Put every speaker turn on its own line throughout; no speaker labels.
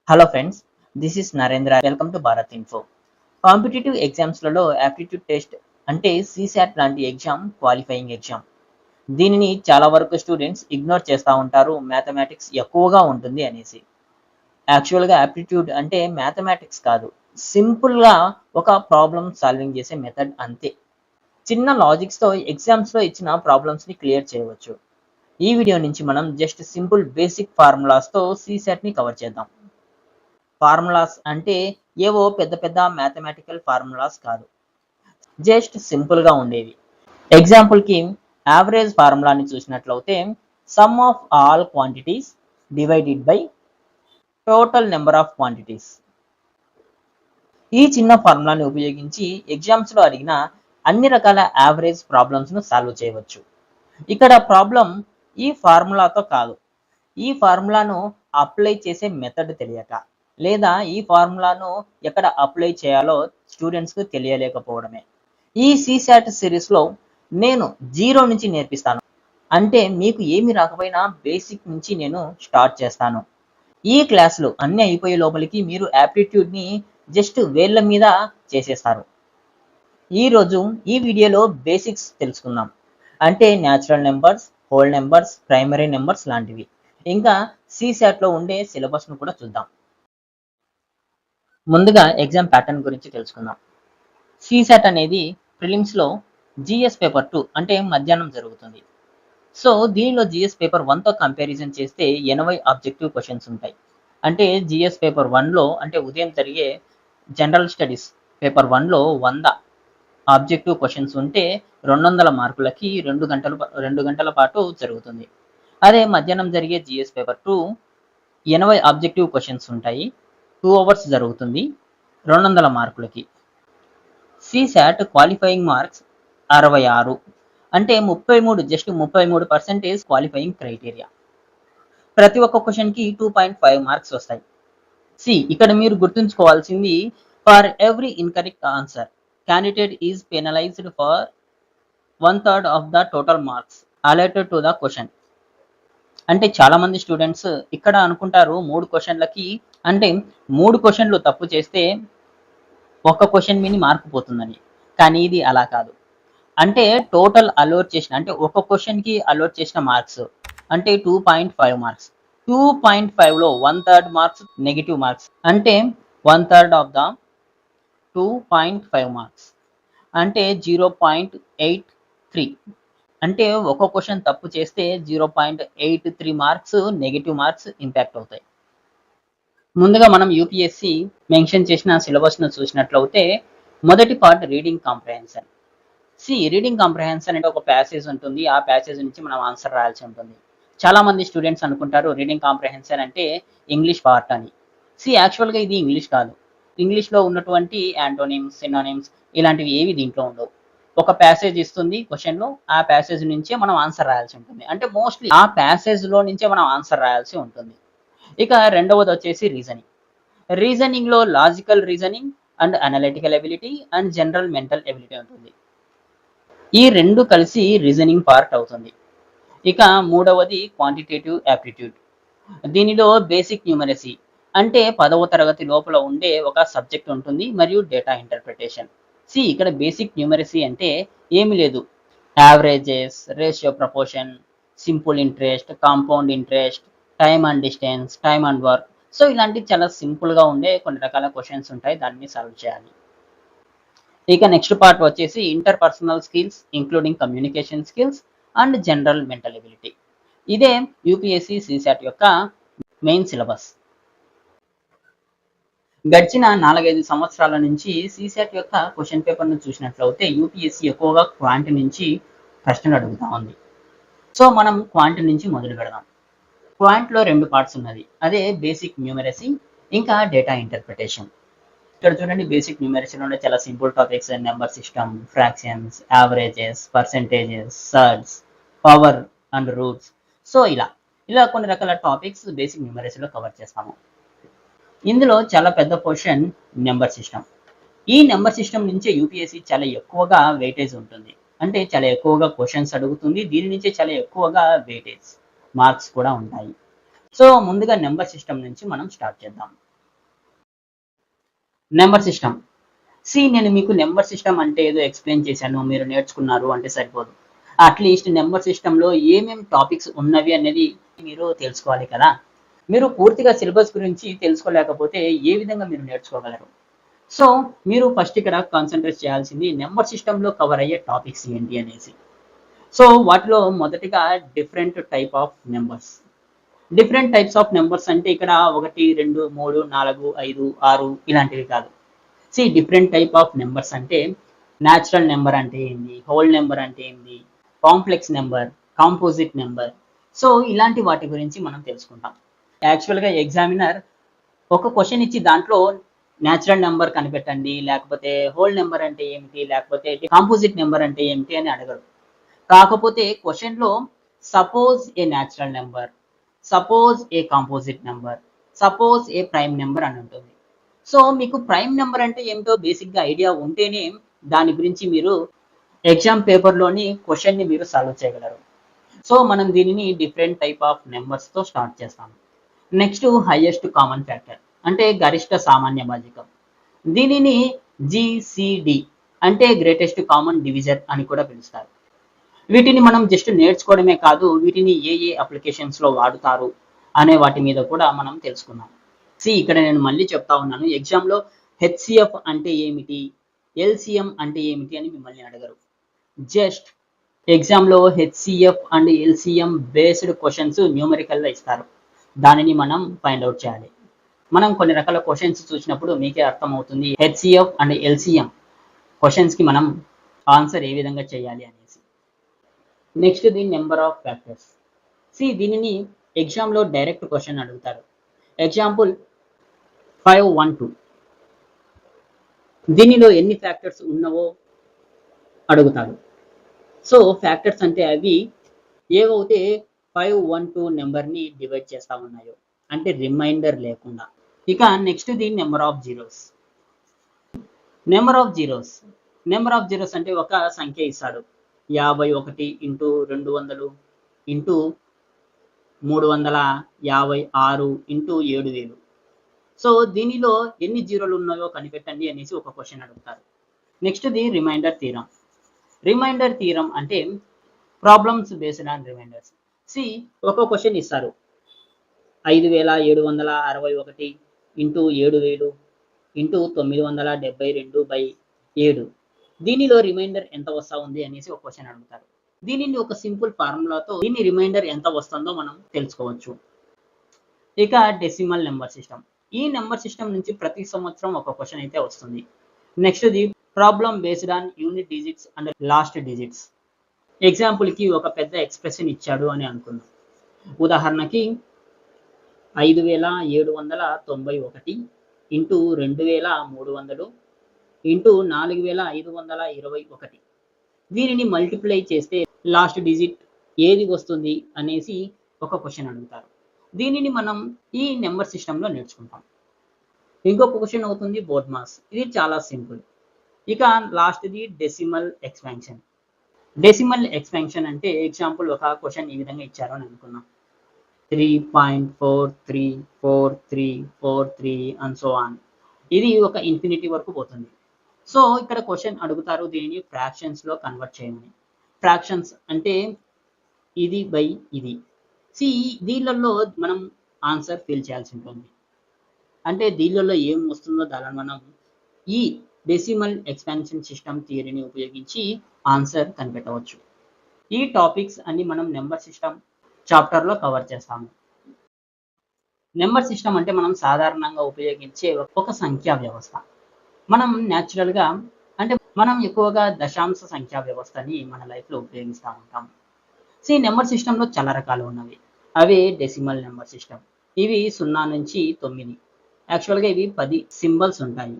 Hello friends, this is Narendra. Welcome to Bharat info. Competitive ఎగ్జామ్స్లలో aptitude test అంటే CSAT లాంటి exam qualifying exam. దీనిని చాలా వరకు స్టూడెంట్స్ ఇగ్నోర్ చేస్తూ ఉంటారు, మ్యాథమెటిక్స్ ఎక్కువగా ఉంటుంది అనేసి. యాక్చువల్గా యాప్టిట్యూడ్ అంటే మ్యాథమెటిక్స్ కాదు, సింపుల్గా ఒక ప్రాబ్లమ్ సాల్వింగ్ చేసే మెథడ్ అంతే. చిన్న లాజిక్స్తో ఎగ్జామ్స్లో ఇచ్చిన ప్రాబ్లమ్స్ని క్లియర్ చేయవచ్చు. ఈ వీడియో నుంచి మనం జస్ట్ సింపుల్ బేసిక్ ఫార్ములాస్తో సీసాట్ని కవర్ చేద్దాం. ఫార్ములాస్ అంటే ఏవో పెద్ద పెద్ద మ్యాథమెటికల్ ఫార్ములాస్ కాదు, జస్ట్ సింపుల్గా ఉండేవి. ఎగ్జాంపుల్కి యావరేజ్ ఫార్ములాని చూసినట్లయితే some of all quantities divided by total number of quantities. ఈ చిన్న ఫార్ములాని ఉపయోగించి ఎగ్జామ్స్లో అడిగిన అన్ని రకాల యావరేజ్ ప్రాబ్లమ్స్ను సాల్వ్ చేయవచ్చు. ఇక్కడ ప్రాబ్లం ఈ ఫార్ములాతో కాదు, ఈ ఫార్ములాను అప్లై చేసే మెథడ్ తెలియక, లేదా ఈ ఫార్ములాను ఎక్కడ అప్లై చేయాలో స్టూడెంట్స్కు తెలియలేకపోవడమే. ఈ సీసాట్ సిరీస్లో నేను జీరో నుంచి నేర్పిస్తాను. అంటే మీకు ఏమి రాకపోయినా బేసిక్ నుంచి నేను స్టార్ట్ చేస్తాను. ఈ క్లాసులు అన్నీ అయిపోయే లోపలికి మీరు యాప్టిట్యూడ్ని జస్ట్ వేళ్ళ మీద చేసేస్తారు. ఈరోజు ఈ వీడియోలో బేసిక్స్ తెలుసుకుందాం. అంటే natural numbers, whole numbers, primary numbers లాంటివి. ఇంకా సీసాట్లో ఉండే సిలబస్ను కూడా చూద్దాం. ముందుగా ఎగ్జామ్ ప్యాటర్న్ గురించి తెలుసుకుందాం. సీసాట్ అనేది ప్రిలిమ్స్లో జిఎస్ పేపర్ 2 అంటే మధ్యాహ్నం జరుగుతుంది. సో దీనిలో జిఎస్ పేపర్ 1తో కంపారిజన్ చేస్తే 80 ఆబ్జెక్టివ్ క్వశ్చన్స్ ఉంటాయి. అంటే జిఎస్ పేపర్ 1లో అంటే ఉదయం జరిగే జనరల్ స్టడీస్ పేపర్ 1లో 100 ఆబ్జెక్టివ్ క్వశ్చన్స్ ఉంటే 200 మార్కులకి 2 గంటల పాటు జరుగుతుంది. అదే మధ్యాహ్నం జరిగే జిఎస్ పేపర్ 2 80 ఆబ్జెక్టివ్ క్వశ్చన్స్ ఉంటాయి, 2 అవర్స్ జరుగుతుంది, 200 మార్కులకి. సీసాట్ క్వాలిఫైయింగ్ మార్క్స్ 66 అంటే 33% క్వాలిఫైయింగ్ క్రైటీరియా. ప్రతి ఒక్క క్వశ్చన్కి 2.5 మార్క్స్ వస్తాయి. ఇక్కడ మీరు గుర్తుంచుకోవాల్సింది, for every incorrect answer candidate is penalized for 1/3 of the total marks allotted to the question. అంటే చాలా మంది స్టూడెంట్స్ ఇక్కడ అనుకుంటారు 3 క్వశ్చన్లకి అంటే 3 క్వశ్చన్లు తప్పు చేస్తే ఒక్క క్వశ్చన్ మీద మార్కు పోతుందని. కానీ ఇది అలా కాదు. అంటే టోటల్ అలోట్ చేసిన అంటే ఒక క్వశ్చన్కి అలోట్ చేసిన మార్క్స్ అంటే 2.5 మార్క్స్. 2.5లో 1/3 మార్క్స్ నెగిటివ్ మార్క్స్ అంటే 1/3 ఆఫ్ ద 2.5 మార్క్స్ అంటే 0.83. అంటే ఒక క్వశ్చన్ తప్పు చేస్తే 0.83 మార్క్స్ నెగిటివ్ మార్క్స్ ఇంపాక్ట్ అవుతాయి. ముందుగా మనం యూపీఎస్సి మెన్షన్ చేసిన సిలబస్ను చూసినట్లయితే మొదటి part reading comprehension. Reading comprehension అంటే ఒక ప్యాసేజ్ ఉంటుంది, ఆ ప్యాసేజ్ నుంచి మనం ఆన్సర్ రాయాల్సి ఉంటుంది. చాలా మంది స్టూడెంట్స్ అనుకుంటారు రీడింగ్ కాంప్రహెన్షన్ అంటే ఇంగ్లీష్ పార్ట్ అని. యాక్చువల్గా ఇది ఇంగ్లీష్ కాదు. ఇంగ్లీష్లో ఉన్నటువంటి యాంటోనిమ్స్, సినోనిమ్స్ ఇలాంటివి ఏవి దీంట్లో ఉండవు. ఒక ప్యాసేజ్ ఇస్తుంది క్వశ్చన్లో, ఆ ప్యాసేజ్ నుంచే మనం ఆన్సర్ రాయాల్సి ఉంటుంది. అంటే మోస్ట్లీ ఆ ప్యాసేజ్లో నుంచే మనం ఆన్సర్ రాయాల్సి ఉంటుంది. ఇక రెండవది వచ్చేసి రీజనింగ్. రీజనింగ్లో logical reasoning and analytical ability and general mental ability ఉంటుంది. ఈ రెండు కలిసి రీజనింగ్ పార్ట్ అవుతుంది. ఇక మూడవది క్వాంటిటేటివ్ యాప్టిట్యూడ్. దీనిలో బేసిక్ న్యూమరసీ అంటే 10వ తరగతి లోపల ఉండే ఒక సబ్జెక్ట్ ఉంటుంది, మరియు డేటా ఇంటర్ప్రిటేషన్. ఇక్కడ బేసిక్ న్యూమరసీ అంటే ఏమి లేదు, averages, ratio proportion, simple interest, compound interest, time and distance, time and work. ఇలాంటి చాలా సింపుల్గా ఉండే కొన్ని రకాల క్వశ్చన్స్ ఉంటాయి, దాన్ని సాల్వ్ చేయాలి. ఇక నెక్స్ట్ పార్ట్ వచ్చేసి interpersonal skills including communication skills and general mental ability. ఇదే యూపీఎస్సి సీసాట్ యొక్క మెయిన్ సిలబస్. గడిచిన 4-5 సంవత్సరాల నుంచి సీసాట్ యొక్క క్వశ్చన్ పేపర్ను చూసినట్లయితే యూపీఎస్సి ఎక్కువగా క్వాంట్ నుంచి ప్రశ్నలు అడుగుతా ఉంది. మనం క్వాంట్ నుంచి మొదలు పెడదాం. క్వాంట్లో 2 పార్ట్స్ ఉన్నది, అదే బేసిక్ న్యూమరసీ ఇంకా డేటా ఇంటర్ప్రిటేషన్. ఇక్కడ చూడండి, బేసిక్ న్యూమరసీలో ఉండే చాలా simple topics, number system, fractions, averages, percentages, surds, power and roots. ఇలా కొన్ని రకాల టాపిక్స్ బేసిక్ న్యూమరసీలో కవర్ చేస్తాము. ఇందులో చాలా పెద్ద పోర్షన్ నెంబర్ సిస్టమ్. ఈ నెంబర్ సిస్టమ్ నుంచే యూపీఎస్సి చాలా ఎక్కువగా వెయిటేజ్ ఉంటుంది. అంటే చాలా ఎక్కువగా క్వశ్చన్స్ అడుగుతుంది, దీని నుంచే చాలా ఎక్కువగా వెయిటేజ్ మార్క్స్ కూడా ఉంటాయి. ముందుగా నెంబర్ సిస్టమ్ నుంచి మనం స్టార్ట్ చేద్దాం. Number system. నేను మీకు నెంబర్ సిస్టమ్ అంటే ఏదో ఎక్స్‌ప్లెయిన్ చేశాను, మీరు నేర్చుకున్నారు అంటే సరిపోదు. అట్‌లీస్ట్ నెంబర్ సిస్టమ్‌లో ఏమేం టాపిక్స్ ఉన్నవి అనేది మీరు తెలుసుకోవాలి కదా! మీరు పూర్తిగా సిలబస్ గురించి తెలుసుకోలేకపోతే ఏ విధంగా మీరు నేర్చుకోగలరు? సో, మీరు ఫస్ట్ ఇక్కడ కాన్సంట్రేట్ చేయాల్సింది నెంబర్ సిస్టమ్‌లో కవర్ అయ్యే టాపిక్స్ ఏంటి అనేసి. సో, వాటిలో మొదటిగా different type of numbers. Different types of numbers అంటే ఇక్కడ 1, 2, 3, 4, 5, 6 ఇలాంటివి కాదు. డిఫరెంట్ టైప్ ఆఫ్ నంబర్స్ అంటే న్యాచురల్ నంబర్ అంటే ఏంది? హోల్ నంబర్ అంటే ఏంది? Complex number, composite number. So, ఇలాంటి వాటి గురించి మనం తెలుసుకుంటాం. యాక్చువల్‌గా ఎగ్జామినర్ ఒక క్వెషన్ ఇచ్చి దాంట్లో న్యాచురల్ నంబర్ కనిపెట్టండి, లేకపోతే హోల్ నంబర్ అంటే ఏమిటి, లేకపోతే కాంపోజిట్ నంబర్ అంటే ఏమిటి అని అడగరు. కాకపోతే క్వెషన్‌లో suppose a natural number, suppose a composite number, suppose a prime number అని ఉంటుంది. సో, మీకు ప్రైమ్ నంబర్ అంటే ఏమిటో బేసిక్‌గా ఐడియా ఉంటేనే దాని గురించి మీరు ఎగ్జామ్ పేపర్‌లోని క్వెషన్‌ని మీరు సాల్వ్ చేయగలరు. సో, మనం దీనిని డిఫరెంట్ టైప్ ఆఫ్ నంబర్స్‌తో స్టార్ట్ చేస్తాము. నెక్స్ట్ హైయెస్ట్ కామన్ ఫ్యాక్టర్ అంటే గరిష్ట సామాన్య భాజకం. దీనిని జీసీడీ అంటే గ్రేటెస్ట్ కామన్ డివిజర్ అని కూడా పిలుస్తారు. వీటిని మనం జస్ట్ నేర్చుకోవడమే కాదు, వీటిని ఏ ఏ అప్లికేషన్స్‌లో వాడుతారు అనే వాటి మీద కూడా మనం తెలుసుకుందాం. ఇక్కడ నేను మళ్ళీ చెప్తా ఉన్నాను. ఎగ్జామ్‌లో హెచ్‌సీఎఫ్ అంటే ఏమిటి? ఎల్‌సీఎం అంటే ఏమిటి? అని మిమ్మల్ని అడగరు. జస్ట్ ఎగ్జామ్‌లో హెచ్‌సీఎఫ్ అండ్ ఎల్‌సీఎం బేస్డ్ క్వెషన్స్ న్యూమరికల్‌గా ఇస్తారు. దానిని మనం ఫైండ్ ఔట్ చేయాలి. మనం కొన్ని రకాల క్వెషన్స్ చూసినప్పుడు మీకే అర్థమవుతుంది. హెచ్‌సీఎఫ్ అండ్ ఎల్‌సీఎం క్వెషన్స్‌కి మనం ఆన్సర్ ఏ విధంగా చేయాలి అనేసి. Next the number of factors. దీనిని ఎగ్జామ్‌లో డైరెక్ట్ క్వెషన్ అడుగుతారు. ఎగ్జాంపుల్ 512. దీనిలో ఎన్ని ఫ్యాక్టర్స్ ఉన్నవో అడుగుతాడు. ఫ్యాక్టర్స్ అంటే అవి ఏవైతే 512 నెంబర్‌ని డివైడ్ చేస్తా ఉన్నాయో. అంటే రిమైండర్ లేకుండా. ఇక next the number of zeros. Number of zeros. Number of zeros అంటే ఒక సంఖ్య ఇస్తాడు. 51 ఇంటూ 200 ఇంటూ 356 ఇంటూ 7000. దీనిలో ఎన్ని జీరోలు ఉన్నాయో కనిపెట్టండి అనేసి ఒక క్వెషన్ అడుగుతారు. Next the remainder theorem. Remainder theorem అంటే ప్రాబ్లమ్స్ బేస్డ్ ఆన్ రిమైండర్స్. ఒక క్వెషన్ ఇస్తారు. 5761 ఇంటూ 7000 ఇంటూ 972/7. దీనిలో రిమైండర్ ఎంత వస్తా ఉంది అనేసి ఒక క్వెషన్ అడుగుతారు. దీనిని ఒక సింపుల్ ఫార్ములాతో దీని రిమైండర్ ఎంత వస్తుందో మనం తెలుసుకోవచ్చు. ఇక డెసిమల్ నెంబర్ సిస్టమ్. ఈ నెంబర్ సిస్టమ్ నుంచి ప్రతి సంవత్సరం ఒక క్వెషన్ అయితే వస్తుంది. Next the problem based on unit digits and last digits. ఎగ్జాంపుల్‌కి ఒక పెద్ద ఎక్స్‌ప్రెషన్ ఇచ్చాడు అని అనుకుందాం. ఉదాహరణకి 5791 ఇంటూ 2300 ఇంటూ 4521. దీనిని మల్టిప్లై చేస్తే లాస్ట్ డిజిట్ ఏది వస్తుంది అనేసి ఒక క్వెషన్ అడుగుతారు. దీనిని మనం ఈ నెంబర్ సిస్టమ్‌లో నేర్చుకుంటాం. ఇంకొక క్వెషన్ అవుతుంది బోర్డ్ మాస్. ఇది చాలా సింపుల్. ఇక లాస్ట్‌ది డెసిమల్ ఎక్స్పాన్షన్. డెసిమల్ ఎక్స్పాన్షన్ అంటే ఎగ్జాంపుల్ ఒక క్వెషన్ ఈ విధంగా ఇచ్చారు అని అనుకుందాం. 3.434343 అండ్ సో ఆన్. ఇది ఒక ఇన్ఫినిటీ వరకు పోతుంది. ఇక్కడ క్వెషన్ అడుగుతారు దీనిని ఫ్రాక్షన్స్‌లో కన్వర్ట్ చేయమని. ఫ్రాక్షన్స్ అంటే ఇది బై ఇది. దీనిలలో మనం ఆన్సర్ ఫిల్ చేయాల్సి ఉంటుంది. అంటే దీనిలలో ఏం వస్తుందో దానిని మనం ఈ డెసిమల్ ఎక్స్పాన్షన్ సిస్టమ్ థియరీని ఉపయోగించి ఆన్సర్ కనిపెట్టవచ్చు. ఈ టాపిక్స్ అన్ని మనం నెంబర్ సిస్టమ్ చాప్టర్‌లో కవర్ చేస్తాము. నెంబర్ సిస్టమ్ అంటే మనం సాధారణంగా ఉపయోగించే ఒక సంఖ్యా వ్యవస్థ. మనం న్యాచురల్‌గా అంటే మనం ఎక్కువగా దశాంశ సంఖ్యా వ్యవస్థని మన లైఫ్‌లో ఉపయోగిస్తా ఉంటాం. నెంబర్ సిస్టమ్‌లో చాలా రకాలు ఉన్నవి. అవే డెసిమల్ నెంబర్ సిస్టమ్. ఇవి 0 నుంచి 9. యాక్చువల్‌గా ఇవి 10 సింబల్స్ ఉంటాయి.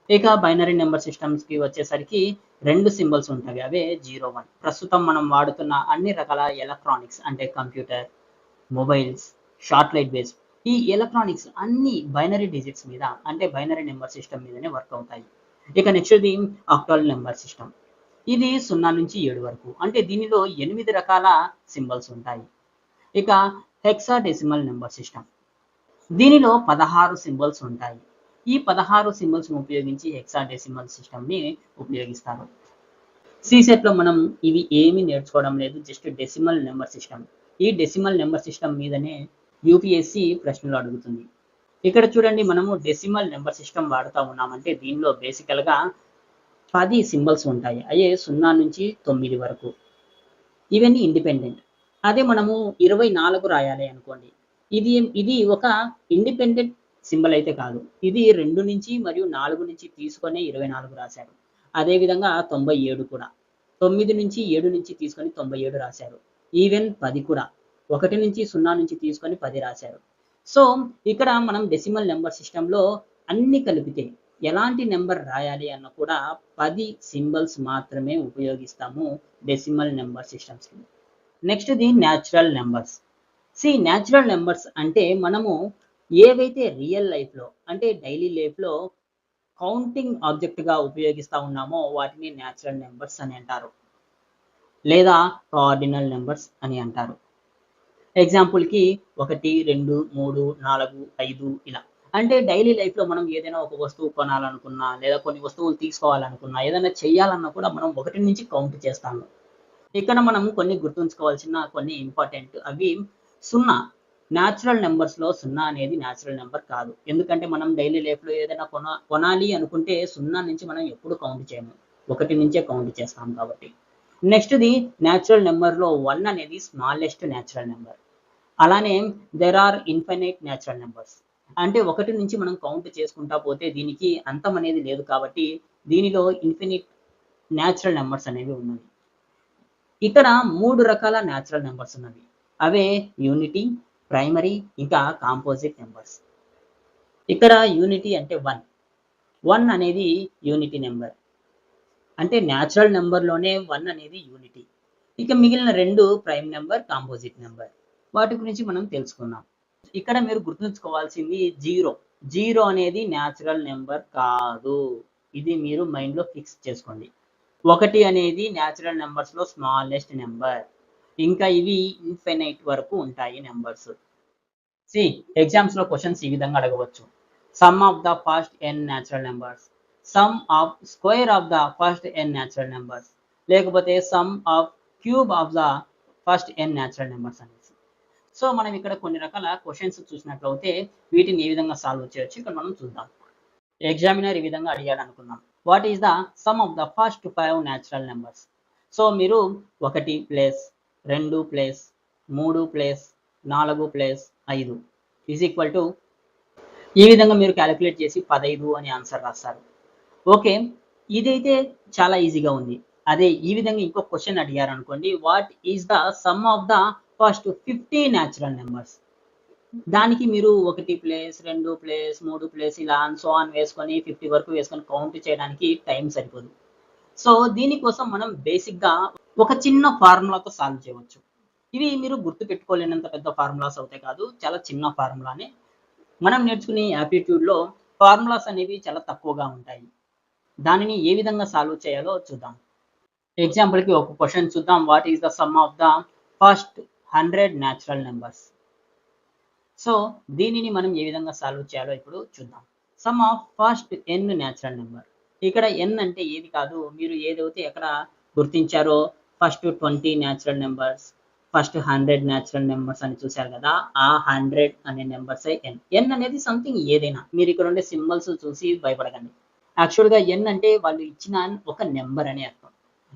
ఇక బైనరీ నెంబర్ సిస్టమ్స్‌కి వచ్చేసరికి 2 సింబల్స్ ఉంటాయి. అవే 0, 1. ప్రస్తుతం మనం వాడుతున్న అన్ని రకాల ఎలక్ట్రానిక్స్ అంటే కంప్యూటర్, మొబైల్స్, శాటిలైట్ బేస్డ్ ఈ ఎలక్ట్రానిక్స్ అన్ని బైనరీ డిజిట్స్ మీద అంటే బైనరీ నెంబర్ సిస్టమ్ మీదనే వర్క్ అవుతాయి. ఇక నెక్స్ట్‌ది ఆక్టల్ నెంబర్ సిస్టమ్. ఇది 0 నుంచి 7 వరకు. అంటే దీనిలో 8 రకాల సింబల్స్ ఉంటాయి. ఇక హెక్సాడెసిమల్ నెంబర్ సిస్టమ్. దీనిలో 16 సింబల్స్ ఉంటాయి. ఈ 16 సింబల్స్‌ని ఉపయోగించి హెక్సాడెసిమల్ సిస్టమ్‌ని ఉపయోగిస్తారు. సీసెట్‌లో మనం ఇవి ఏమీ నేర్చుకోవడం లేదు. Just decimal number system. ఈ డెసిమల్ నంబర్ సిస్టమ్ మీదనే యూపీఎస్‌సి ప్రశ్నలు అడుగుతుంది. ఇక్కడ చూడండి మనము డెసిమల్ నంబర్ సిస్టమ్ వాడుతా ఉన్నామంటే దీనిలో బేసికల్‌గా 10 సింబల్స్ ఉంటాయి. అయ్యే 0 నుంచి 9 వరకు. ఇవన్నీ ఇండిపెండెంట్. అదే మనము 24 రాయాలి అనుకోండి. ఇది ఒక ఇండిపెండెంట్ సింబల్ అయితే కాదు. ఇది 2 నుంచి మరియు 4 నుంచి తీసుకొని 24 రాశారు. అదే విధంగా 97 కూడా. 9 నుంచి 7 నుంచి తీసుకొని 97 రాశారు. ఈవెన్ 10 కూడా. 1 నుంచి 0 నుంచి తీసుకొని 10 రాశారు. సో, ఇక్కడ మనం డెసిమల్ నంబర్ సిస్టమ్‌లో అన్ని కలిపితే ఎలాంటి నంబర్ రాయాలి అన్న కూడా 10 సింబల్స్ మాత్రమే ఉపయోగిస్తాము డెసిమల్ నంబర్ సిస్టమ్స్‌కి. నెక్స్ట్‌ది న్యాచురల్ నంబర్స్. న్యాచురల్ నంబర్స్ అంటే మనము ఏవైతే రియల్ లైఫ్‌లో అంటే డైలీ లైఫ్‌లో కౌంటింగ్ ఆబ్జెక్ట్‌గా ఉపయోగిస్తా ఉన్నామో వాటిని న్యాచురల్ నంబర్స్ అని అంటారు. లేదా కార్డినల్ నంబర్స్ అని అంటారు. ఎగ్జాంపుల్‌కి 1, 2, 3, 4, 5 ఇలా. అంటే డైలీ లైఫ్‌లో మనం ఏదైనా ఒక వస్తువు కొనాలనుకున్నా, లేదా కొన్ని వస్తువులు తీసుకోవాలనుకున్నా, ఏదైనా చేయాలన్నా కూడా మనం 1 నుంచి కౌంట్ చేస్తాము. ఇక్కడ మనం కొన్ని గుర్తుంచుకోవాల్సిన కొన్ని ఇంపార్టెంట్ అవి 0 న్యాచురల్ నంబర్స్‌లో 0 అనేది న్యాచురల్ నంబర్ కాదు. ఎందుకంటే మనం డైలీ లైఫ్‌లో ఏదైనా కొనాలి అనుకుంటే 0 నుంచి మనం ఎప్పుడు కౌంట్ చేయము. 1 నుంచే కౌంట్ చేస్తాం కాబట్టి. నెక్స్ట్‌ది న్యాచురల్ నంబర్‌లో 1 అనేది స్మాలెస్ట్ న్యాచురల్ నంబర్. అలానే there are infinite natural numbers. అంటే 1 నుంచి మనం కౌంట్ చేసుకుంటా పోతే దీనికి అంతం అనేది లేదు కాబట్టి దీనిలో ఇన్ఫినిట్ న్యాచురల్ నంబర్స్ అనేవి ఉన్నాయి. ఇక్కడ 3 రకాల న్యాచురల్ నంబర్స్ ఉన్నవి. అవే యూనిటీ, ప్రైమరీ ఇంకా కాంపోజిట్ నంబర్స్. ఇక్కడ యూనిటీ అంటే 1. 1 అనేది యూనిటీ నంబర్. అంటే న్యాచురల్ నంబర్‌లోనే 1 అనేది యూనిటీ. ఇక మిగిలిన 2 ప్రైమ్ నంబర్, కాంపోజిట్ నంబర్. వాటి గురించి మనం తెలుసుకుందాం. ఇక్కడ మీరు గుర్తుంచుకోవాల్సింది 0. 0 అనేది న్యాచురల్ నంబర్ కాదు. ఇది మీరు మైండ్‌లో ఫిక్స్ చేసుకోండి. 1 అనేది న్యాచురల్ నంబర్స్‌లో స్మాలెస్ట్ నంబర్. ఇంకా ఇవి ఇన్ఫినైట్ వరకు ఉంటాయి నంబర్స్. సి ఎగ్జామ్స్‌లో క్వెషన్స్ ఈ విధంగా అడగవచ్చు. Sum of the first n natural numbers. Sum of square of the first n natural numbers. లేకపోతే sum of cube of the first n natural numbers అనేసి. సో, మనం ఇక్కడ కొన్ని రకాల క్వెషన్స్ చూసినట్లయితే వీటిని ఏ విధంగా సాల్వ్ చేయొచ్చు ఇక్కడ మనం చూద్దాం. ఎగ్జామినర్ ఈ విధంగా అడిగాడు అనుకుందాం. What is the sum of the first 5 natural numbers? So, మీరు 1 plus 2 plus 3 plus 4 plus 5 is equal to ఈ విధంగా మీరు కాలిక్యులేట్ చేసి 15 అని ఆన్సర్ రాస్తారు. ఓకే. ఇదైతే చాలా ఈజీగా ఉంది. అదే ఈ విధంగా ఇంకో క్వెషన్ అడిగారనుకోండి. What is the sum of the first 50 natural numbers? దానికి మీరు 1 ప్లేస్, 2 ప్లేస్, 3 ప్లేస్ ఇలా ఆన్ సో ఆన్ వేసుకొని 50 వరకు వేసుకొని కౌంట్ చేయడానికి టైం సరిపోదు. సో, దీనికోసం మనం బేసిక్‌గా ఒక చిన్న ఫార్ములాతో సాల్వ్ చేయవచ్చు. ఇవి మీరు గుర్తుపెట్టుకోలేనంత పెద్ద ఫార్ములాస్ అయితే కాదు. చాలా చిన్న ఫార్ములానే. మనం నేర్చుకునే యాప్టిట్యూడ్‌లో ఫార్ములాస్ అనేవి చాలా తక్కువగా ఉంటాయి. దానిని ఏ విధంగా సాల్వ్ చేయాలో చూద్దాం. ఎగ్జాంపుల్‌కి ఒక క్వెషన్ చూద్దాం. What is the sum of the first 100 natural numbers? So, దీనిని మనం ఏ విధంగా సాల్వ్ చేయాలో ఇప్పుడు చూద్దాం. Sum of first n natural number. ఇక్కడ n అంటే ఏది కాదు. మీరు ఏదైతే ఎక్కడ గుర్తించారో first 20 natural numbers, first 100 natural numbers అని చూసారు కదా! ఆ 100 అనే నంబర్సే n. n అనేది సంథింగ్ ఏదైనా. మీరు ఇక్కడ ఉండే సింబల్స్ చూసి భయపడకండి. యాక్చువల్‌గా n అంటే వాళ్ళు ఇచ్చిన ఒక నంబర్ అని అర్థం.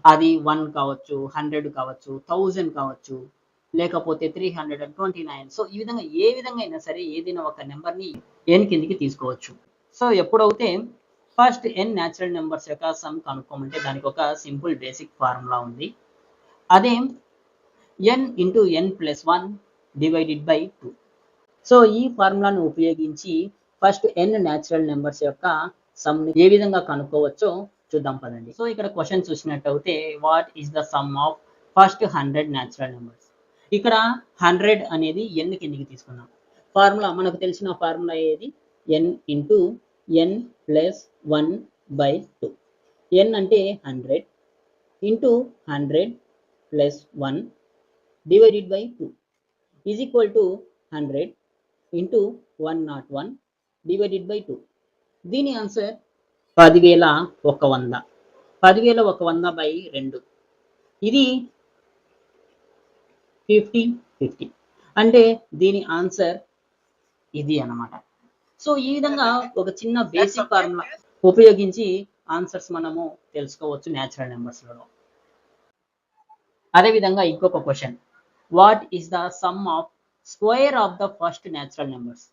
అది 1 కావచ్చు, 100 కావచ్చు, 1000 కావచ్చు. లేకపోతే 329. సో, ఈ విధంగా ఏ విధంగా అయినా సరే ఏదైనా ఒక నంబర్‌ని n కిందకి తీసుకోవచ్చు. సో, ఎప్పుడైతే ఫస్ట్ n న్యాచురల్ నంబర్స్ యొక్క సమ్ కనుక్కోమంటే దానికి ఒక సింపుల్ బేసిక్ ఫార్ములా ఉంది. అదే n into n plus 1 divided by 2. So, ఈ ఫార్ములాను ఉపయోగించి ఫస్ట్ n న్యాచురల్ నంబర్స్ యొక్క సమ్‌ని ఏ విధంగా కనుక్కోవచ్చో చూద్దాం పదండి. సో, ఇక్కడ క్వెషన్ చూసినట్టయితే what is the sum of first 100 natural numbers? ఇక్కడ 100 అనేది n కిందకి తీసుకున్నాం. ఫార్ములా మనకు తెలిసిన ఫార్ములా ఏది? n into n plus 1 by 2. n అంటే 100 into 100 plus 1 divided by 2 is equal to 100 into 101 divided by 2. దీని ఆన్సర్ 10,100. 10,100 బై 2. ఇది 50. అంటే దీని ఆన్సర్ ఇది అన్నమాట. సో ఈ విధంగా ఒక చిన్న బేసిక్ ఫార్ములా ఉపయోగించి ఆన్సర్స్ మనము తెలుసుకోవచ్చు న్యాచురల్ నెంబర్స్లలో. అదేవిధంగా ఇంకొక question, what is the sum of square of the first natural numbers?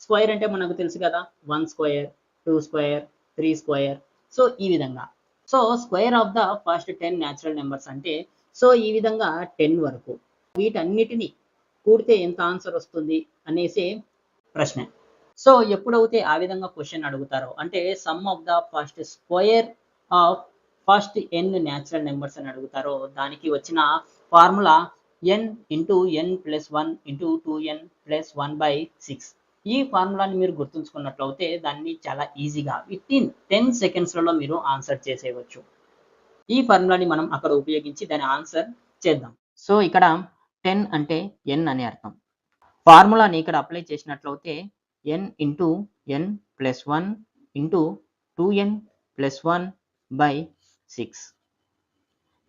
Square అంటే మనకు తెలుసు కదా, 1 స్క్వేర్, 2 స్క్వేర్, 3 స్క్వేర్. సో ఈ విధంగా, so square of the first 10 natural numbers అంటే, సో ఈ విధంగా 10 వరకు వీటన్నిటిని కూడితే ఎంత ఆన్సర్ వస్తుంది అనేసి ప్రశ్న. సో ఎప్పుడైతే ఆ విధంగా క్వశ్చన్ అడుగుతారో, అంటే some of the first square of first n natural numbers అని అడుగుతారో, దానికి వచ్చిన formula n into n plus 1 into 2n plus 1/6. ఈ ఫార్ములాని మీరు గుర్తుంచుకున్నట్లయితే దాన్ని చాలా ఈజీగా విత్ ఇన్ 10 సెకండ్స్లలో మీరు ఆన్సర్ చేసేయవచ్చు. ఈ ఫార్ములాని మనం అక్కడ ఉపయోగించి దాని ఆన్సర్ చేద్దాం. సో ఇక్కడ 10 అంటే n అని అర్థం. ఫార్ములాని ఇక్కడ అప్లై చేసినట్లయితే n into n plus 1 into 2n plus 1/6.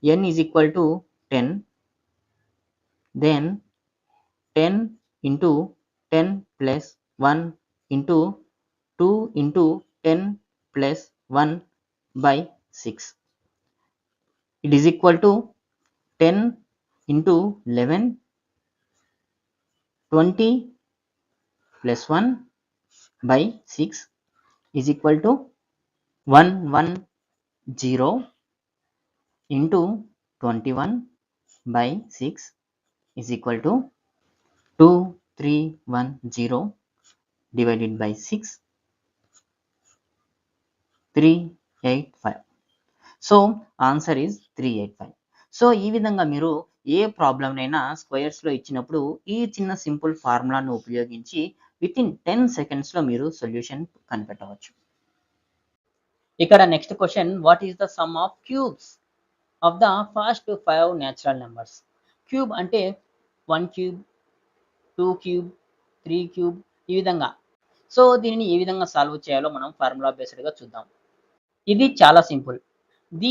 n is equal to 10. Then 10 into 10 plus 1 into 2 into 10 plus 1/6. It is equal to 10 into 11, 20 plus 1/6 is equal to 110 into 21/6 is equal to 2310 divided by 6, 385. So answer is 385. So ఈ విధంగా మీరు ఏ ప్రాబ్లంనైనా స్క్వేర్స్లో ఇచ్చినప్పుడు ఈ చిన్న simple ఫార్ములాను ఉపయోగించి with in 10 సెకండ్స్లో మీరు సొల్యూషన్ కనిపెట్టవచ్చు. ఇక్కడ next question, what is the sum of cubes of the first 5 natural numbers? Cube అంటే 1 క్యూబ్, 2 క్యూబ్, 3 క్యూబ్, ఈ విధంగా. సో దీనిని ఏ విధంగా సాల్వ్ చేయాలో మనం ఫార్ములా బేస్డ్గా చూద్దాం. ఇది చాలా సింపుల్.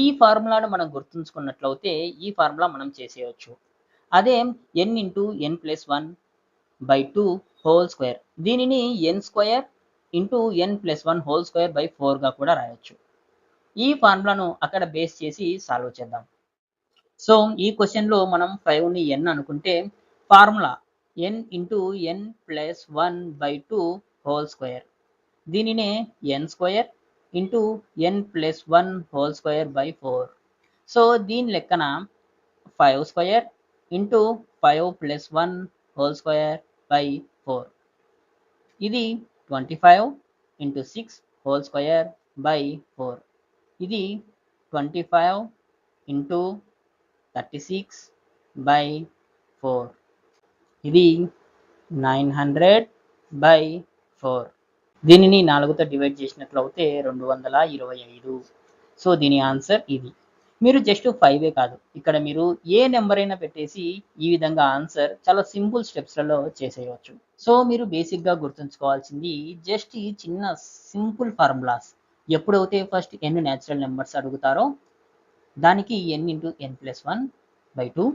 ఈ ఫార్ములాను మనం గుర్తుంచుకున్నట్లయితే ఈ ఫార్ములా మనం చేసేయచ్చు. అదే n into n plus 1/2 whole square, దీనిని n square into n plus 1 whole square by 4గా కూడా రాయొచ్చు. ఈ ఫార్ములాను అక్కడ బేస్ చేసి సాల్వ్ చేద్దాం. సో ఈ క్వశ్చన్లో మనం 5ని n అనుకుంటే formula n into n plus 1/2 whole square, దీనినే n square into n plus 1 whole square by 4. So దీని లెక్కన 5 square into 5 plus 1 whole square by 4. ఇది 25 ఇంటూ 6 హోల్ స్క్వేర్ బై 4. ఇది 25 ఇంటూ 36 బై 4. ఇది 900/4. దీనిని 4తో డివైడ్ చేసినట్లయితే 225. సో దీని ఆన్సర్ ఇది. మీరు జస్ట్ 5ఏ కాదు, ఇక్కడ మీరు ఏ నెంబర్ అయినా పెట్టేసి ఈ విధంగా ఆన్సర్ చాలా సింపుల్ స్టెప్స్లలో చేసేయవచ్చు. సో మీరు బేసిక్గా గుర్తుంచుకోవాల్సింది జస్ట్ ఈ చిన్న సింపుల్ ఫార్ములాస్. ఎప్పుడైతే ఫస్ట్ n న్యాచురల్ నెంబర్స్ అడుగుతారో దానికి n into n plus 1/2.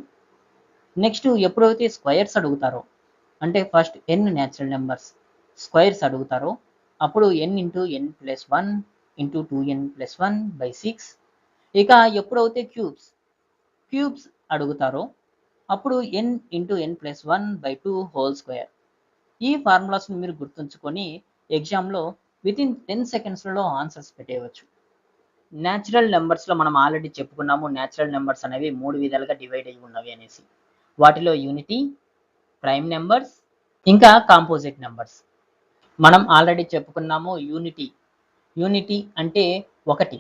Next ఎప్పుడైతే స్క్వేర్స్ అడుగుతారో, అంటే first n natural numbers squares అడుగుతారో అప్పుడు n into n plus 1 into 2n plus 1/6. ఇక ఎప్పుడైతే క్యూబ్స్ అడుగుతారో అప్పుడు n into n plus 1/2 whole square. ఈ ఫార్ములాస్ని మీరు గుర్తుంచుకొని ఎగ్జామ్లో విత్ ఇన్ 10 సెకండ్స్లలో ఆన్సర్స్ పెట్టేయవచ్చు. న్యాచురల్ నెంబర్స్లో మనం ఆల్రెడీ చెప్పుకున్నాము, న్యాచురల్ నెంబర్స్ అనేవి 3 విధాలుగా డివైడ్ అయ్యి ఉన్నవి అనేసి. వాటిలో యూనిటీ, ప్రైమ్ నెంబర్స్, ఇంకా కాంపోజిట్ నెంబర్స్. మనం ఆల్రెడీ చెప్పుకున్నాము యూనిటీ అంటే 1.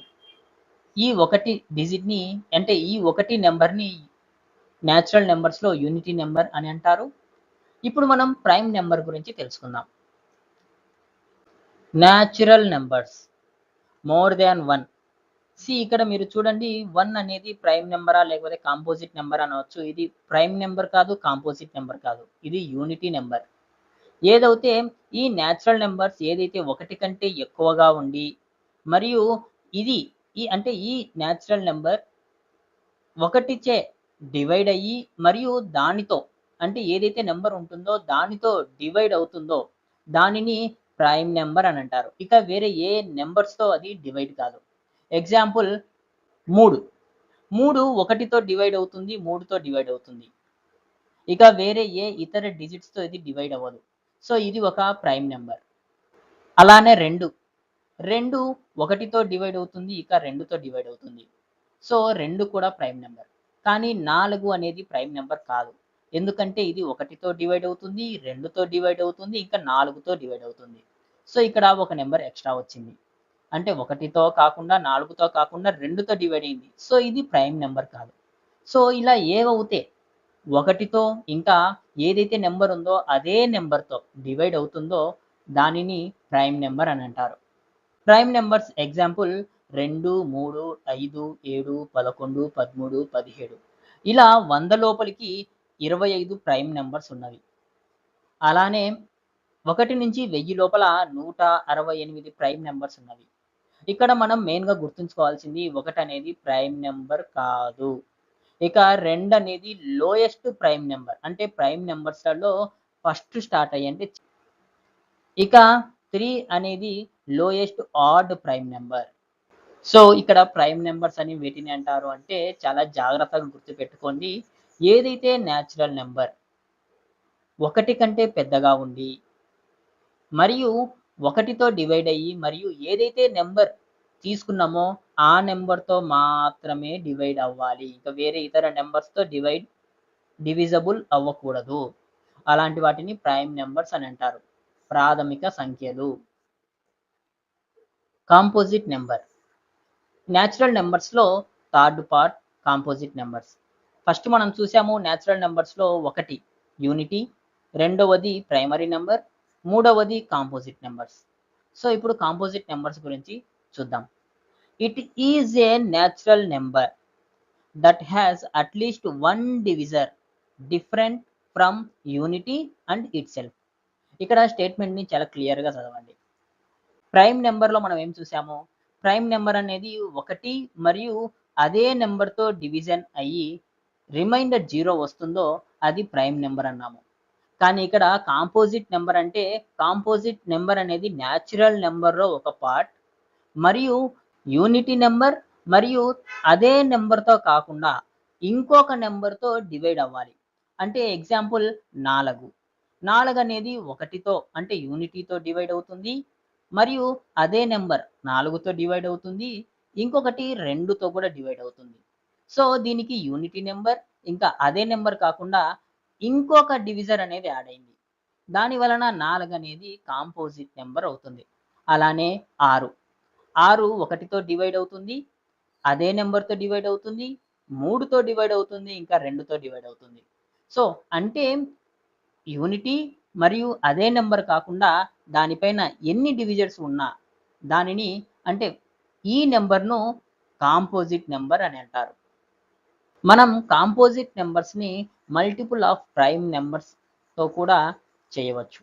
ఈ 1 డిజిట్ని, అంటే ఈ 1 నెంబర్ని న్యాచురల్ నెంబర్స్లో యూనిటీ నెంబర్ అని అంటారు. ఇప్పుడు మనం ప్రైమ్ నెంబర్ గురించి తెలుసుకుందాం. Natural numbers more than 1. ఇక్కడ మీరు చూడండి, 1 అనేది ప్రైమ్ నెంబరా లేకపోతే కాంపోజిట్ నెంబర్ అనవచ్చు. ఇది ప్రైమ్ నెంబర్ కాదు, కాంపోజిట్ నెంబర్ కాదు, ఇది యూనిటీ నెంబర్. ఏదైతే ఈ న్యాచురల్ నెంబర్స్ ఏదైతే ఒకటి కంటే ఎక్కువగా ఉండి మరియు ఇది ఈ న్యాచురల్ నెంబర్ ఒకటిచే డివైడ్ అయ్యి మరియు దానితో అంటే ఏదైతే నెంబర్ ఉంటుందో దానితో డివైడ్ అవుతుందో దానిని ప్రైమ్ నెంబర్ అని అంటారు. ఇక వేరే ఏ నెంబర్స్‌తో అది డివైడ్ కాదు. ఎగ్జాంపుల్ 3. 3 ఒకటితో డివైడ్ అవుతుంది. 3తో డివైడ్ అవుతుంది. ఇక వేరే ఏ ఇతర డిజిట్స్‌తో ఇది డివైడ్ అవ్వదు. సో, ఇది ఒక ప్రైమ్ నంబర్. అలానే 2. 2 ఒకటితో డివైడ్ అవుతుంది. ఇక 2తో డివైడ్ అవుతుంది. సో, 2 కూడా ప్రైమ్ నంబర్. కానీ 4 అనేది ప్రైమ్ నంబర్ కాదు. ఎందుకంటే ఇది 1తో డివైడ్ అవుతుంది, 2తో డివైడ్ అవుతుంది, ఇంకా 4తో డివైడ్ అవుతుంది. సో, ఇక్కడ ఒక నంబర్ ఎక్స్‌ట్రా వచ్చింది. అంటే 1తో కాకుండా, 4తో కాకుండా 2తో డివైడ్ అయింది. సో, ఇది ప్రైమ్ నంబర్ కాదు. సో, ఇలా ఏవవుతే 1తో ఇంకా ఏదైతే నంబర్ ఉందో అదే నంబర్‌తో డివైడ్ అవుతుందో దానిని ప్రైమ్ నంబర్ అని అంటారు. ప్రైమ్ నంబర్స్ ఎగ్జాంపుల్ 2, 3, 5, 7, 11, 13, 17 ఇలా 100 లోపలికి 25 ప్రైమ్ నంబర్స్ ఉన్నవి. అలానే 1 నుంచి 1000 లోపల 168 ప్రైమ్ నంబర్స్ ఉన్నవి. ఇక్కడ మనం మెయిన్‌గా గుర్తుంచుకోవాల్సింది 1 అనేది ప్రైమ్ నంబర్ కాదు. ఇక 2 అనేది లోయెస్ట్ ప్రైమ్ నంబర్. అంటే ప్రైమ్ నంబర్స్‌లలో ఫస్ట్ స్టార్ట్ అయ్యి అంటే ఇక 3 అనేది lowest odd prime number. So, ఇక్కడ ప్రైమ్ నంబర్స్ అని వేటిని అంటారు అంటే చాలా జాగ్రత్తగా గుర్తుపెట్టుకోండి. ఏదైతే న్యాచురల్ నంబర్ 1 కంటే పెద్దగా ఉండి మరియు 1తో డివైడ్ అయ్యి మరియు ఏదైతే నంబర్ తీసుకున్నామో ఆ నంబర్‌తో మాత్రమే డివైడ్ అవ్వాలి. ఇంకా వేరే ఇతర నంబర్స్‌తో డివిజబుల్ అవ్వకూడదు. అలాంటి వాటిని ప్రైమ్ నంబర్స్ అని అంటారు. ప్రాథమిక సంఖ్యలు. Composite number. న్యాచురల్ నంబర్స్‌లో third part composite numbers. First మనం చూసాము న్యాచురల్ నంబర్స్‌లో 1 యూనిటీ, రెండవది ప్రైమరీ నంబర్, మూడవది కాంపోజిట్ నంబర్స్. సో, ఇప్పుడు కాంపోజిట్ నంబర్స్ గురించి చూద్దాం. It is a natural number that has at least one divisor different from unity and itself. ఇక్కడ స్టేట్మెంట్‌ని చాలా క్లియర్‌గా చదవండి. ప్రైమ్ నంబర్‌లో మనం ఏం చూసాము? ప్రైమ్ నంబర్ అనేది 1 మరియు అదే నంబర్‌తో డివిజన్ అయ్యి రిమైండర్ 0 వస్తుందో అది ప్రైమ్ నంబర్ అన్నాము. కానీ ఇక్కడ కాంపోజిట్ నంబర్ అంటే కాంపోజిట్ నంబర్ అనేది న్యాచురల్ నంబర్‌లో ఒక పార్ట్ మరియు యూనిటీ నంబర్ మరియు అదే నంబర్‌తో కాకుండా ఇంకొక నంబర్‌తో డివైడ్ అవ్వాలి. అంటే ఎగ్జాంపుల్ 4. 4 అనేది 1తో అంటే యూనిటీతో డివైడ్ అవుతుంది. మరియు అదే నంబర్ 4తో డివైడ్ అవుతుంది. ఇంకొకటి 2తో కూడా డివైడ్ అవుతుంది. సో, దీనికి యూనిటీ నంబర్ ఇంకా అదే నంబర్ కాకుండా ఇంకొక డివిజర్ అనేది యాడ్ అయింది. దాని వలన 4 అనేది కాంపోజిట్ నంబర్ అవుతుంది. అలానే 6. 6 1తో డివైడ్ అవుతుంది. అదే నంబర్‌తో డివైడ్ అవుతుంది. 3తో డివైడ్ అవుతుంది. ఇంకా 2తో డివైడ్ అవుతుంది. సో, అంటే యూనిటీ మరియు అదే నంబర్ కాకుండా దానిపైన ఎన్ని డివిజర్స్ ఉన్నా దానిని అంటే ఈ నంబర్‌ను కాంపోజిట్ నంబర్ అని అంటారు. మనం కాంపోజిట్ నంబర్స్‌ని మల్టిపుల్ ఆఫ్ ప్రైమ్ నంబర్స్‌తో కూడా చేయవచ్చు.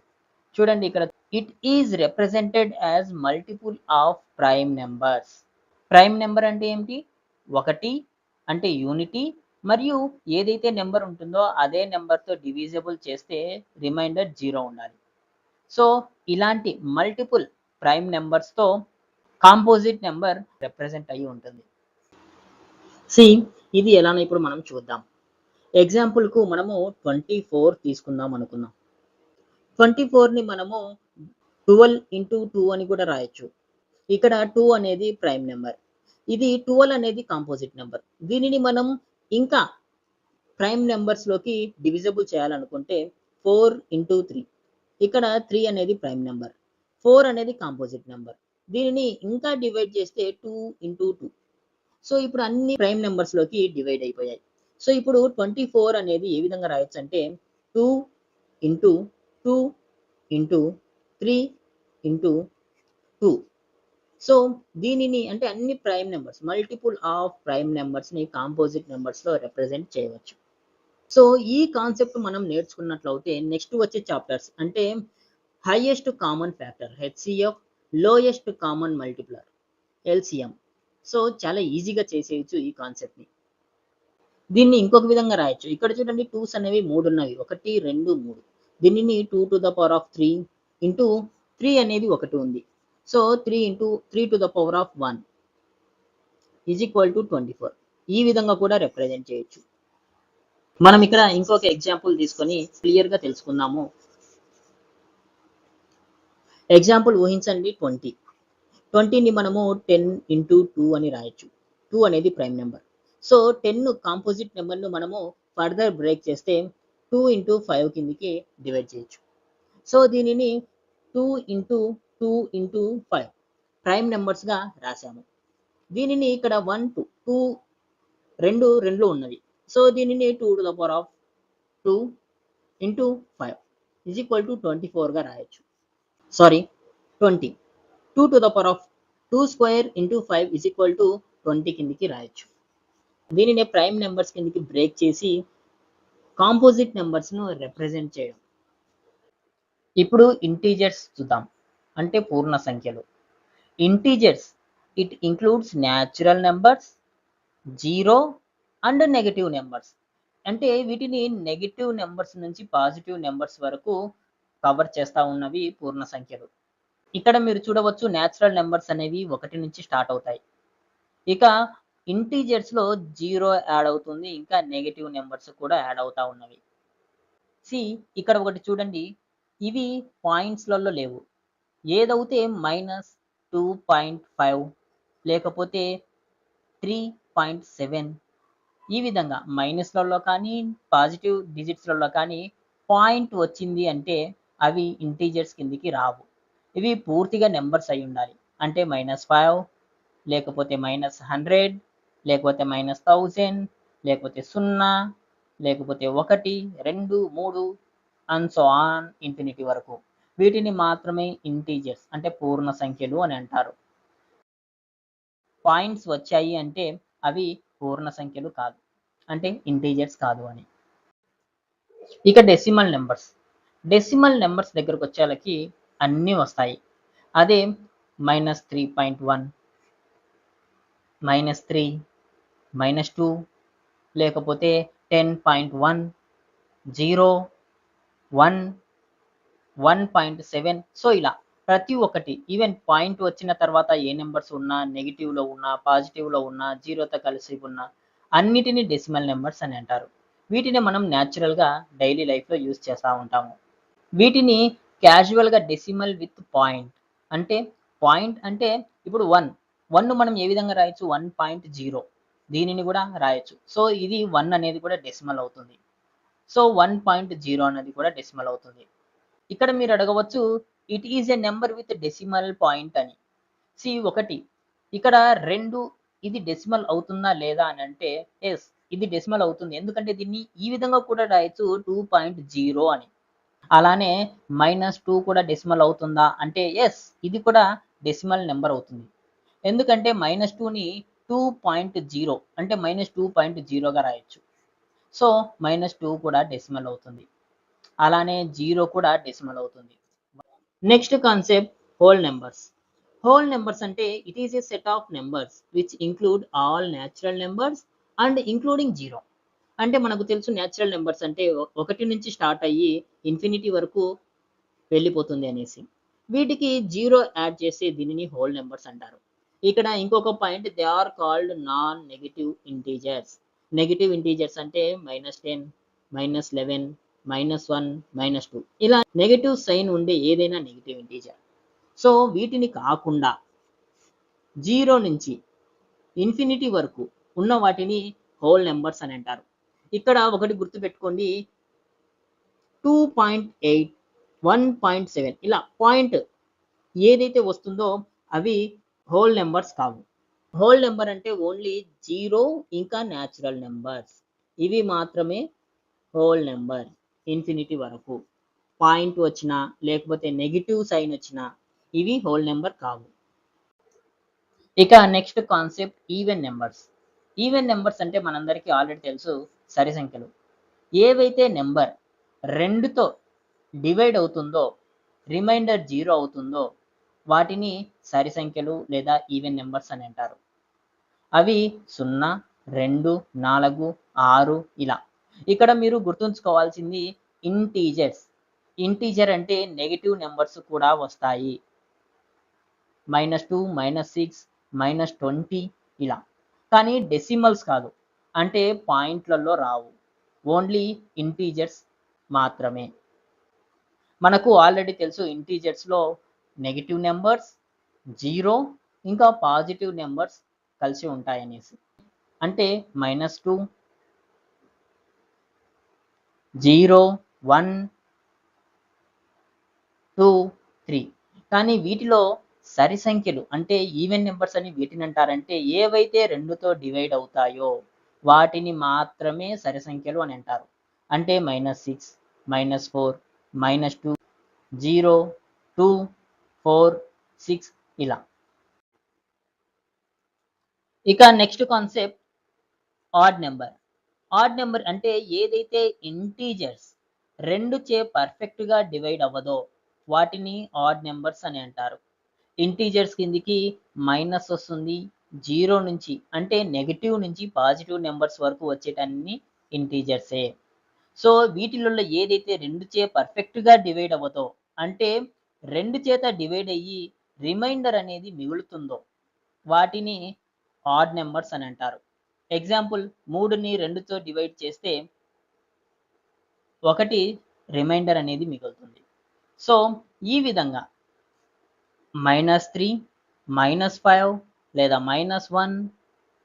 చూడండి ఇక్కడ it is represented as multiple of prime numbers. Prime number అంటే ఏమిటి? 1 అంటే యూనిటీ మరియు ఏదైతే నంబర్ ఉంటుందో అదే నంబర్‌తో డివిజిబుల్ చేస్తే రిమైండర్ 0 ఉండాలి. సో, ఇలాంటి మల్టిపుల్ ప్రైమ్ నంబర్స్‌తో కాంపోజిట్ నంబర్ రిప్రజెంట్ అయ్యి ఉంటుంది. సీ ఇది ఎలానో ఇప్పుడు మనం చూద్దాం. ఎగ్జాంపుల్‌కు మనము 24 తీసుకుందాం అనుకుందాం. 24ని మనము 12 అని కూడా రాయొచ్చు. ఇక్కడ 2 అనేది ప్రైమ్ నంబర్. ఇది 12 అనేది కాంపోజిట్ నంబర్. దీనిని మనం ఇంకా ప్రైమ్ నంబర్స్‌లోకి డివిజిబుల్ చేయాలనుకుంటే 4 ఇక్కడ 3 అనేది ప్రైమ్ నంబర్. 4 అనేది కాంపోజిట్ నంబర్. దీనిని ఇంకా డివైడ్ చేస్తే 2 సో, ఇప్పుడు అన్ని ప్రైమ్ నంబర్స్‌లోకి డివైడ్ అయిపోయాయి. సో, ఇప్పుడు 24 అనేది ఏ విధంగా రాయొచ్చంటే 2 ఇంటూ 2 ఇంటూ 3 ఇంటూ 2. సో, దీనిని అంటే అన్ని prime numbers multiple of prime నంబర్స్‌ని కాంపోజిట్ నంబర్స్‌లో రిప్రజెంట్ చేయవచ్చు. సో, ఈ కాన్సెప్ట్ మనం నేర్చుకున్నట్లయితే నెక్స్ట్ వచ్చే చాప్టర్స్ అంటే highest common factor HCF, lowest common multiplier LCM. So చాలా ఈజీగా చేసేయచ్చు ఈ కాన్సెప్ట్ని. దీన్ని ఇంకొక విధంగా రాయొచ్చు. ఇక్కడ చూడండి టూస్ అనేవి 3 ఉన్నవి. 1, 2, 3. దీనిని 2 to the power of 3 into 3 అనేది ఒకటి ఉంది. So 3 into 3 to the power of 1 is equal to 24. ఈ విధంగా కూడా రిప్రజెంట్ చేయొచ్చు. మనం ఇక్కడ ఇంకొక ఎగ్జాంపుల్ తీసుకొని క్లియర్గా తెలుసుకుందాము. ఎగ్జాంపుల్ ఊహించండి 20. 20ని మనము 10 ఇంటూ 2 అని రాయొచ్చు. 2 అనేది ప్రైమ్ నెంబర్. సో 10 కాంపోజిట్ నెంబర్ను మనము ఫర్దర్ బ్రేక్ చేస్తే 2 ఇంటూ 5 కిందికి డివైడ్ చేయొచ్చు. సో దీనిని 2 ఇంటూ 2 ఇంటూ 5 ప్రైమ్ నెంబర్స్గా రాసాము. దీనిని ఇక్కడ 1 2 రెండు ఉన్నది. సో దీనిని 2 to the power of 2 into 5 is equal to 24గా రాయొచ్చు. Sorry 20. 2 to the power of 2 square into 5 is equal to 20 కిందికి రాయొచ్చు. దీనిని ప్రైమ్ నెంబర్స్ కిందికి బ్రేక్ చేసి కాంపోజిట్ నెంబర్స్ను రిప్రజెంట్ చేయడం. ఇప్పుడు ఇంటీజర్స్ చూద్దాం, అంటే పూర్ణ సంఖ్యలు. Integers it includes natural numbers, zero and negative numbers. అంటే వీటిని నెగటివ్ నెంబర్స్ నుంచి పాజిటివ్ నెంబర్స్ వరకు కవర్ చేస్తూ ఉన్నవి పూర్ణ సంఖ్యలు. ఇక్కడ మీరు చూడవచ్చు న్యాచురల్ నెంబర్స్ అనేవి 1 నుంచి స్టార్ట్ అవుతాయి. ఇక ఇంటీజర్స్లో 0 యాడ్ అవుతుంది, ఇంకా నెగటివ్ నెంబర్స్ కూడా యాడ్ అవుతా ఉన్నవి. ఇక్కడ ఒకటి చూడండి, ఇవి పాయింట్స్లలో లేవు. ఏదైతే -2.5 లేకపోతే 3.7 ఈ విధంగా మైనస్లలో కానీ పాజిటివ్ డిజిట్స్లలో కానీ పాయింట్ వచ్చింది అంటే అవి ఇంటీజర్స్ కిందికి రావు. ఇవి పూర్తిగా నెంబర్స్ అయి ఉండాలి. అంటే -5 లేకపోతే -100 లేకపోతే -1000 లేకపోతే 0 లేకపోతే 1 2 3 అండ్ సో ఆన్ ఇన్ఫినిటీ వరకు. వీటిని మాత్రమే ఇంటీజర్స్ అంటే పూర్ణ సంఖ్యలు అని అంటారు. పాయింట్స్ వచ్చాయి అంటే అవి పూర్ణ సంఖ్యలు కాదు, అంటే ఇంటీజర్స్ కాదు అని. ఇక డెసిమల్ నెంబర్స్. డెసిమల్ నెంబర్స్ దగ్గరకు వచ్చేలకి అన్నీ వస్తాయి. అదే -3.1 -3 -2 లేకపోతే 10.1 0 1 1.7. సో ఇలా ప్రతి ఒక్కటి ఈవెన్ పాయింట్ వచ్చిన తర్వాత ఏ నెంబర్స్ ఉన్నా, నెగిటివ్లో ఉన్నా, పాజిటివ్లో ఉన్నా, జీరోతో కలిసి ఉన్నా అన్నిటినీ డెసిమల్ నెంబర్స్ అని అంటారు. వీటిని మనం న్యాచురల్గా డైలీ లైఫ్లో యూజ్ చేస్తూ ఉంటాము. వీటిని క్యాజువల్గా డెసిమల్ విత్ పాయింట్ అంటే పాయింట్ అంటే ఇప్పుడు 1 మనం ఏ విధంగా రాయొచ్చు 1.0 దీనిని కూడా రాయొచ్చు. సో ఇది 1 అనేది కూడా డెసిమల్ అవుతుంది. సో 1.0 అనేది కూడా డెసిమల్ అవుతుంది. ఇక్కడ మీరు అడగవచ్చు it is a number with decimal point అని. ఒకటి ఇక్కడ 2 ఇది డెసిమల్ అవుతుందా లేదా అని అంటే ఎస్ ఇది డెసిమల్ అవుతుంది. ఎందుకంటే దీన్ని ఈ విధంగా కూడా రాయొచ్చు 2.0 అని. అలానే -2 కూడా డెసిమల్ అవుతుందా అంటే ఎస్ ఇది కూడా డెసిమల్ నెంబర్ అవుతుంది. ఎందుకంటే -2ని 2.0 అంటే -2.0గా రాయొచ్చు. సో -2 కూడా డెసిమల్ అవుతుంది. అలానే 0 కూడా డెసిమల్ అవుతుంది. Next concept whole numbers. Whole numbers అంటే it is a set of numbers which include all natural numbers and including 0. అంటే మనకు తెలుసు న్యాచురల్ నెంబర్స్ అంటే 1 నుంచి స్టార్ట్ అయ్యి ఇన్ఫినిటీ వరకు వెళ్ళిపోతుంది అనేసి. వీటికి 0 యాడ్ చేసి దీనిని హోల్ నెంబర్స్ అంటారు. ఇక్కడ ఇంకొక point, they are called non negative integers. Negative integers అంటే -10 -11 -1 -2 ఇలా నెగటివ్ సైన్ ఉండే ఏదైనా నెగటివ్ ఇంటీజర్. సో వీటిని కాకుండా 0 నుంచి ఇన్ఫినిటీ వరకు ఉన్న వాటిని హోల్ నెంబర్స్ అని అంటారు. ఇక్కడ ఒకటి గుర్తుపెట్టుకోండి, 2.8 1.7 ఇలా పాయింట్ ఏదైతే వస్తుందో అవి హోల్ నెంబర్స్ కావు. హోల్ నెంబర్ అంటే ఓన్లీ 0 ఇంకా న్యాచురల్ నెంబర్స్, ఇవి మాత్రమే హోల్ నెంబర్. ఇన్ఫినిటీ వరకు పాయింట్ వచ్చినా లేకపోతే నెగిటివ్ సైన్ వచ్చినా ఇవి హోల్ నెంబర్ కావు. ఇక next concept even numbers. Even numbers అంటే మనందరికీ ఆల్రెడీ తెలుసు సరి సంఖ్యలు. ఏవైతే నెంబర్ 2తో డివైడ్ అవుతుందో రిమైండర్ 0 అవుతుందో వాటిని సరి సంఖ్యలు లేదా ఈవెన్ నెంబర్స్ అని అంటారు. అవి 0, 2, 4, 6 ఇలా. ఇక్కడ మీరు గుర్తుంచుకోవాల్సింది ఇంటీజర్స్. ఇంటీజర్ అంటే నెగెటివ్ నెంబర్స్ కూడా వస్తాయి. -2, -6, -20 ఇలా. కానీ డెసిమల్స్ కాదు. అంటే పాయింట్లలో రావు. ఓన్లీ ఇంటీజర్స్ మాత్రమే. మనకు ఆల్రెడీ తెలుసు ఇంటీజర్స్‌లో నెగెటివ్ నెంబర్స్, 0 ఇంకా పాజిటివ్ నెంబర్స్ కలిసి ఉంటాయనేసి. అంటే -2, 0, 1, 2, 3. కానీ వీటిలో సరి సంఖ్యలు అంటే ఈవెన్ నెంబర్స్ అని వీటినంటారంటే ఏవైతే 2తో డివైడ్ అవుతాయో వాటిని మాత్రమే సరి సంఖ్యలు అని అంటారు. అంటే -6, -4, -2, 0, 2, 4, 6 ఇలా. ఇక next concept odd number. Odd number అంటే ఏదైతే ఇంటీజర్స్ 2చే పర్ఫెక్ట్‌గా డివైడ్ అవ్వదో వాటిని ఆడ్ నెంబర్స్ అని అంటారు. ఇంటీజర్స్ కిందికి మైనస్ వస్తుంది. 0 నుంచి అంటే నెగెటివ్ నుంచి పాజిటివ్ నెంబర్స్ వరకు వచ్చేటన్ని ఇంటీజర్సే. సో వీటిలలో ఏదైతే 2చే పర్ఫెక్ట్‌గా డివైడ్ అవ్వదో అంటే 2 చేత డివైడ్ అయ్యి రిమైండర్ అనేది మిగులుతుందో వాటిని ఆడ్ నెంబర్స్ అని అంటారు. ఎగ్జాంపుల్ 3ని 2తో డివైడ్ చేస్తే 1 రిమైండర్ అనేది మిగులుతుంది. సో ఈ విధంగా -3, -5 లేదా -1,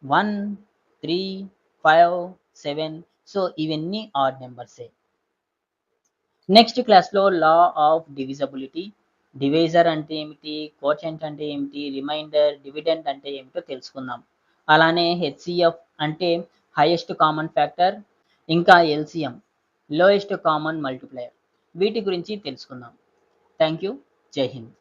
1, 3, 5, 7 సో ఇవన్నీ ఆడ్ నెంబర్సే. నెక్స్ట్ క్లాస్‌లో లా ఆఫ్ డివిజబిలిటీ, డివైజర్ అంటే ఏమిటి, కోషెంట్ అంటే ఏమిటి, రిమైండర్, డివిడెండ్ అంటే ఏమిటో తెలుసుకుందాం. అలానే హెచ్‌సిఎఫ్ అంటే హైయెస్ట్ కామన్ ఫ్యాక్టర్, ఇంకా ఎల్‌సిఎం లోయెస్ట్ కామన్ మల్టిప్లైయర్ వీటి గురించి తెలుసుకుందాం. Thank you. జై హింద్.